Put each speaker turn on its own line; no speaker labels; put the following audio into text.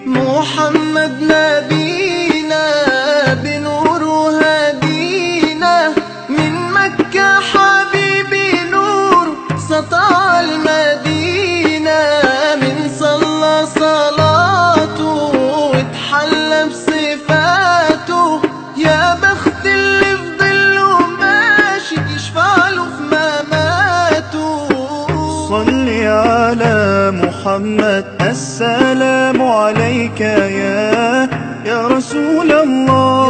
محمد نبينا بنور هدينا من مكة حبيبي نور سطع المدينة من صلى صلاته واتحلى بصفاته يا بخت اللي في ظله ماشي يشفع له في مماته.
صلي على محمد السلام عليك يا رسول الله.